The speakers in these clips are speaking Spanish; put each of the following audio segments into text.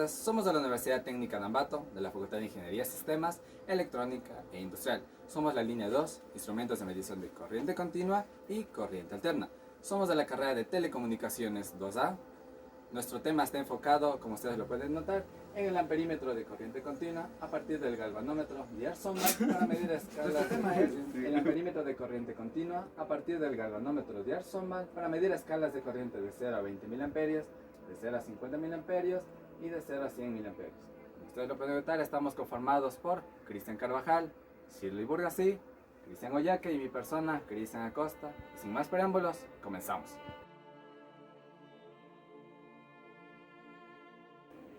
Somos de la Universidad Técnica de Ambato, de la Facultad de Ingeniería de Sistemas, Electrónica e Industrial. Somos la línea 2, instrumentos de medición de corriente continua y corriente alterna. Somos de la carrera de Telecomunicaciones 2A. Nuestro tema está enfocado, como ustedes lo pueden notar, en el amperímetro de corriente continua a partir del galvanómetro Diar-Sonbach para medir escalas. Nuestro tema es el amperímetro de corriente continua a partir del galvanómetro Diar-Sonbach para medir escalas de corriente de 0 a 20 mA, de 0 a 50 mA y de 0 a 100 mA. Como ustedes lo pueden notar, estamos conformados por Cristian Carvajal, Shirley Burgasí, Cristian Oyaque y mi persona, Cristian Acosta. Y sin más preámbulos, comenzamos.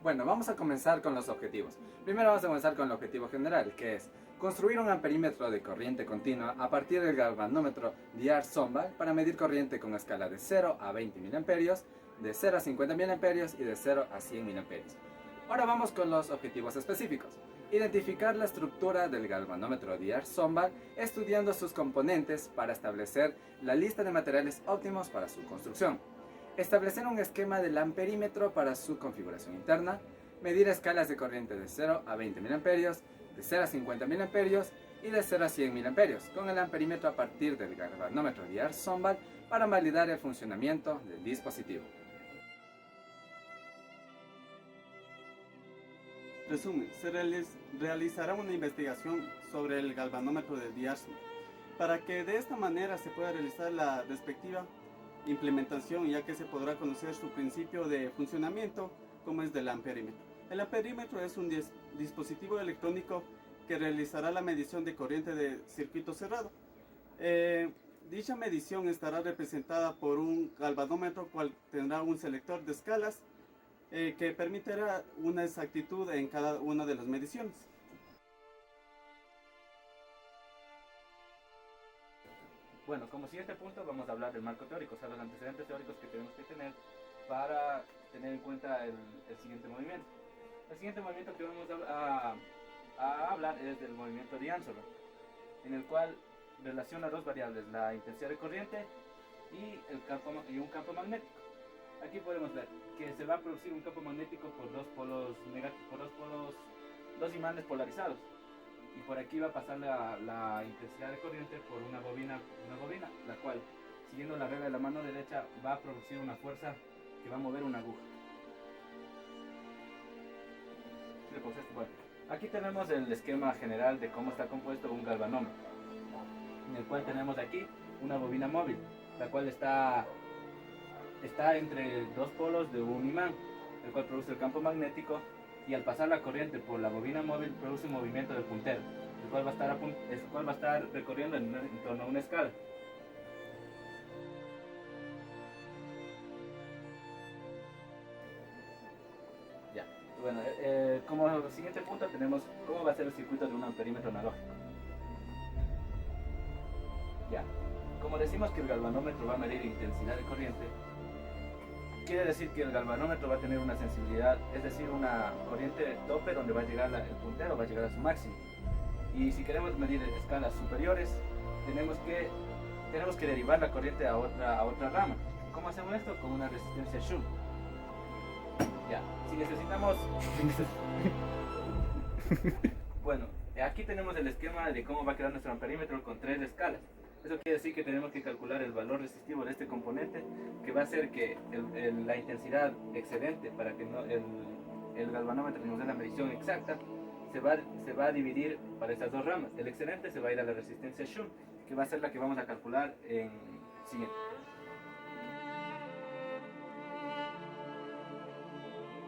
Bueno, vamos a comenzar con los objetivos. Primero vamos a comenzar con el objetivo general, que es construir un amperímetro de corriente continua a partir del galvanómetro Diar-Sonbach para medir corriente con escala de 0 a 20 mA, de 0 a 50 mA y de 0 a 100 mA. Ahora vamos con los objetivos específicos. Identificar la estructura del galvanómetro Diar-Sonbach estudiando sus componentes para establecer la lista de materiales óptimos para su construcción. Establecer un esquema del amperímetro para su configuración interna. Medir escalas de corriente de 0 a 20 mA, de 0 a 50 mA y de 0 a 100 mA con el amperímetro a partir del galvanómetro Diar-Sonbach para validar el funcionamiento del dispositivo. Resumen, se realizará una investigación sobre el galvanómetro de Diar-Sonbach para que de esta manera se pueda realizar la respectiva implementación, ya que se podrá conocer su principio de funcionamiento, como es del amperímetro. El amperímetro es un dispositivo electrónico que realizará la medición de corriente de circuito cerrado. Dicha medición estará representada por un galvanómetro, cual tendrá un selector de escalas que permitirá una exactitud en cada una de las mediciones. Bueno, como siguiente punto vamos a hablar del marco teórico, o sea, los antecedentes teóricos que tenemos que tener para tener en cuenta el siguiente movimiento. El siguiente movimiento que vamos a hablar es del movimiento de Ansola, en el cual relaciona dos variables, la intensidad de corriente y un campo magnético. Aquí podemos ver que se va a producir un campo magnético por dos imanes polarizados. Y por aquí va a pasar la intensidad de corriente por una bobina, la cual, siguiendo la regla de la mano derecha, va a producir una fuerza que va a mover una aguja. Bueno, aquí tenemos el esquema general de cómo está compuesto un galvanómetro, en el cual tenemos aquí una bobina móvil, la cual está entre dos polos de un imán, el cual produce el campo magnético, y al pasar la corriente por la bobina móvil produce un movimiento del puntero, el cual va a estar recorriendo en torno a una escala. Ya. Bueno, como siguiente punto tenemos cómo va a ser el circuito de un amperímetro analógico. Ya. Como decimos que el galvanómetro va a medir intensidad de corriente, quiere decir que el galvanómetro va a tener una sensibilidad, es decir, una corriente tope donde va a llegar el puntero, va a llegar a su máximo. Y si queremos medir escalas superiores, tenemos que derivar la corriente a otra rama. ¿Cómo hacemos esto? Con una resistencia shunt. Ya, si necesitamos... Bueno, aquí tenemos el esquema de cómo va a quedar nuestro amperímetro con tres escalas. Eso quiere decir que tenemos que calcular el valor resistivo de este componente, que va a hacer que la intensidad excedente, para que el galvanómetro nos dé la medición exacta, se va a dividir para estas dos ramas. El excedente se va a ir a la resistencia shunt, que va a ser la que vamos a calcular en siguiente.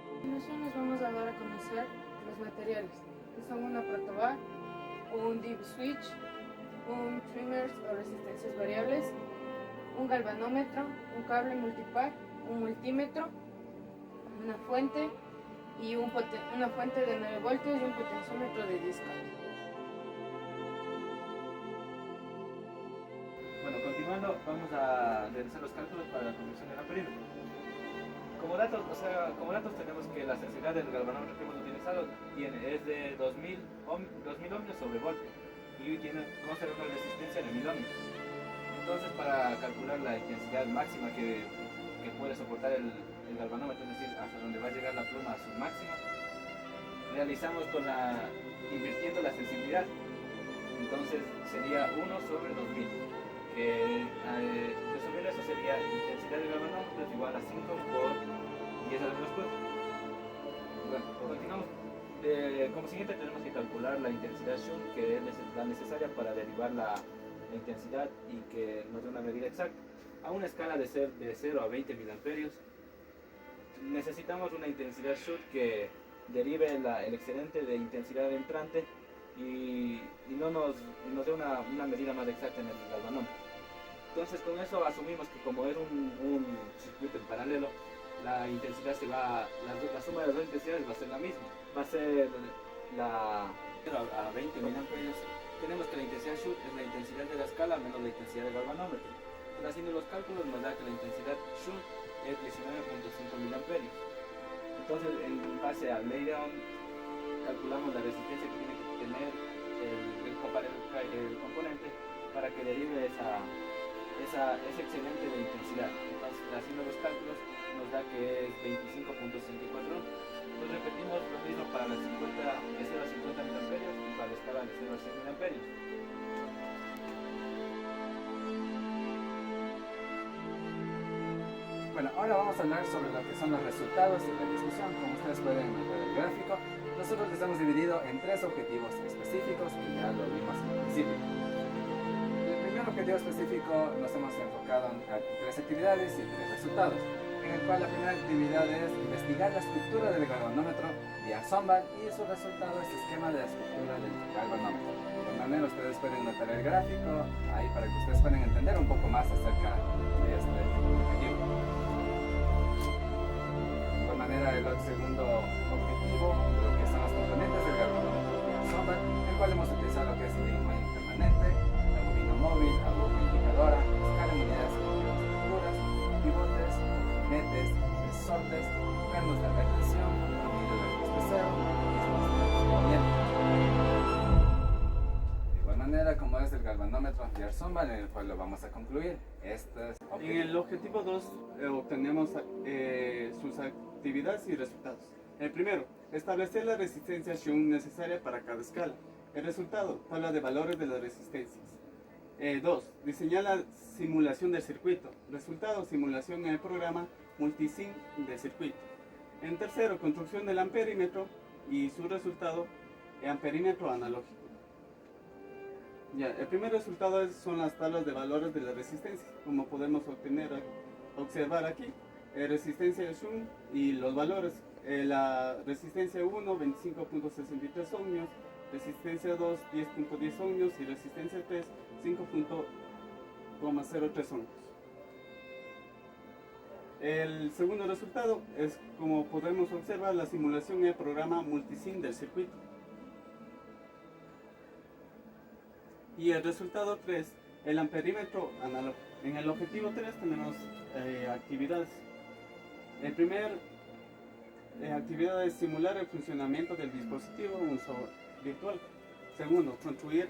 A continuación les vamos a dar a conocer los materiales, que son una protobar, un deep switch, un trimmers o resistencias variables, un galvanómetro, un cable multipar, un multímetro, una fuente y una fuente de 9 voltios y un potenciómetro de disco. Bueno, continuando, vamos a realizar los cálculos para la conversión del amperímetro. Como datos tenemos que la sensibilidad del galvanómetro que hemos utilizado es de 2000 ohmios sobre voltio y consta de una resistencia de 1000 ohmios. Entonces, para calcular la intensidad máxima que que puede soportar el galvanómetro, es decir, hasta donde va a llegar la pluma a su máximo, realizamos invirtiendo la sensibilidad. Entonces sería 1 sobre 2000, que resolviendo eso sería intensidad del galvanómetro es igual a 5 por 10 a la menos 4. Bueno, continuamos. Como siguiente tenemos que calcular la intensidad shunt, que es la necesaria para derivar la intensidad y que nos dé una medida exacta. A una escala de 0 a 20 miliamperios, necesitamos una intensidad shunt que derive el excedente de intensidad entrante y nos dé una medida más exacta en el galvanómetro. Entonces con eso asumimos que como es un circuito en paralelo, la intensidad la suma de las dos intensidades va a ser la misma. Va a ser a 20 miliamperios. Tenemos que la intensidad shunt es la intensidad de la escala menos la intensidad del galvanómetro. Entonces, haciendo los cálculos nos da que la intensidad shunt es 19.5 miliamperios. Entonces en base a ley de Ohm calculamos la resistencia que tiene que tener el componente para que derive ese excedente de intensidad. Entonces haciendo los cálculos nos da que es 25.64. Pues repetimos lo mismo para la 50, de 0 a 50 miliamperios y para la escala de 0 a 100 miliamperios. Bueno, ahora vamos a hablar sobre lo que son los resultados de la discusión. Como ustedes pueden ver en el gráfico, nosotros les hemos dividido en 3 objetivos específicos que ya lo vimos al principio. El primer objetivo específico nos hemos enfocado en 3 actividades y 3 resultados, en el cual la primera actividad es investigar la estructura del galvanómetro de Arson-Ball y su resultado es el esquema de la estructura del galvanómetro. De igual manera ustedes pueden notar el gráfico ahí para que ustedes puedan entender un poco más acerca de este objetivo. De igual manera el segundo objetivo de lo que son los componentes del galvanómetro de Arson-Ball, el cual hemos utilizado lo que es el imagen permanente, la bobina móvil, la bobina indicadora, escala en unidades de estructuras, pivotes, netes, resortes, frenos de retención, medidor de espesor y mismos de movimiento. De igual manera como es el galvanómetro de Arson-Ball, en el cual lo vamos a concluir. En el objetivo 2 obtenemos sus actividades y resultados. El primero, establecer la resistencia shunt necesaria para cada escala. El resultado, tabla de valores de las resistencias. 2. Diseñar la simulación del circuito. Resultado, simulación en el programa Multisim del circuito. En tercero, construcción del amperímetro y su resultado, amperímetro analógico. El primer resultado son las tablas de valores de la resistencia, como podemos observar aquí. Resistencia de shunt y los valores. La resistencia 1, 25.63 ohmios. Resistencia 2, 10.10 ohmios y resistencia 3, 5.03 ohmios. El segundo resultado es, como podemos observar, la simulación en el programa Multisim del circuito. Y el resultado 3, el amperímetro analógico. En el objetivo 3 tenemos actividades. El primer actividad es simular el funcionamiento del dispositivo en uso virtual. Segundo, construir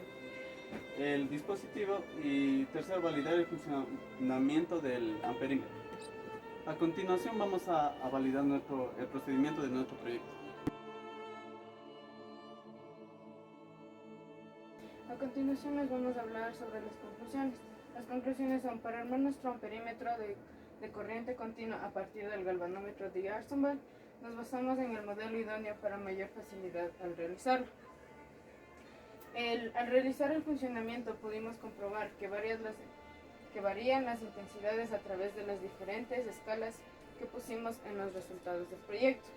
el dispositivo. Y tercero, validar el funcionamiento del amperímetro. A continuación vamos a validar el procedimiento de nuestro proyecto. A continuación les vamos a hablar sobre las conclusiones. Las conclusiones son: para armar nuestro amperímetro de corriente continua a partir del galvanómetro de Arson-Ball, nos basamos en el modelo idóneo para mayor facilidad al realizarlo. Al realizar el funcionamiento pudimos comprobar que varían las intensidades a través de las diferentes escalas que pusimos en los resultados del proyecto.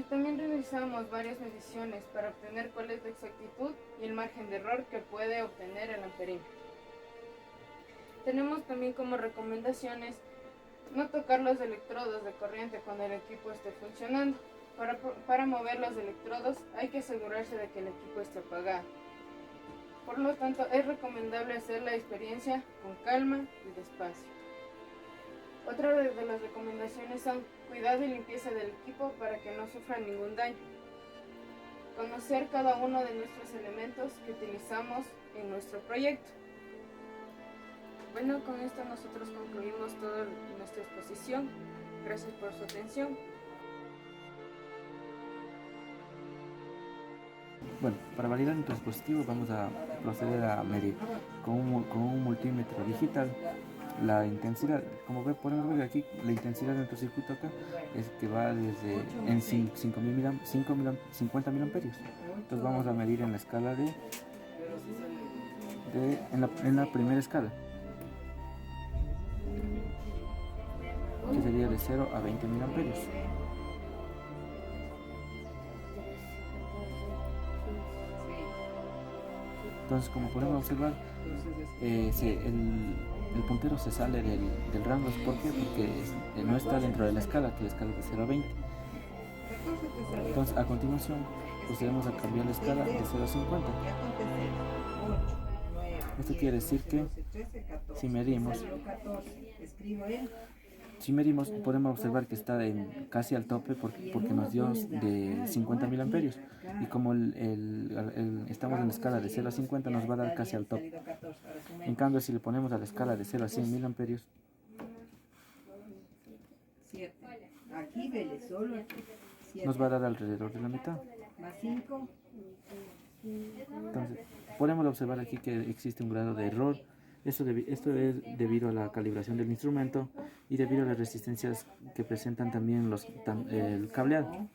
También realizamos varias mediciones para obtener cuál es la exactitud y el margen de error que puede obtener el amperímetro. Tenemos también como recomendaciones no tocar los electrodos de corriente cuando el equipo esté funcionando. Para mover los electrodos hay que asegurarse de que el equipo esté apagado. Por lo tanto, es recomendable hacer la experiencia con calma y despacio. Otra de las recomendaciones son cuidado y limpieza del equipo para que no sufra ningún daño. Conocer cada uno de nuestros elementos que utilizamos en nuestro proyecto. Bueno, con esto nosotros concluimos toda nuestra exposición. Gracias por su atención. Bueno, para validar nuestro dispositivo vamos a proceder a medir con un multímetro digital la intensidad. Como podemos ver aquí, la intensidad de nuestro circuito acá es que va desde en 50 mil amperios. Entonces vamos a medir en la escala en la primera escala, que sería de 0 a 20 mil amperios. Entonces, como podemos observar, el puntero se sale del rango. ¿Por qué? Porque no está dentro de la escala, que la escala es de 0 a 20. Entonces, a continuación, procedemos a cambiar la escala de 0 a 50. Esto quiere decir que si medimos, podemos observar que está casi al tope porque nos dio de 50 mil amperios. Y como estamos en la escala de 0 a 50, nos va a dar casi al tope. En cambio, si le ponemos a la escala de 0 a 100 mil amperios, nos va a dar alrededor de la mitad. Entonces, podemos observar aquí que existe un grado de error. Esto es debido a la calibración del instrumento y debido a las resistencias que presentan también el cableado.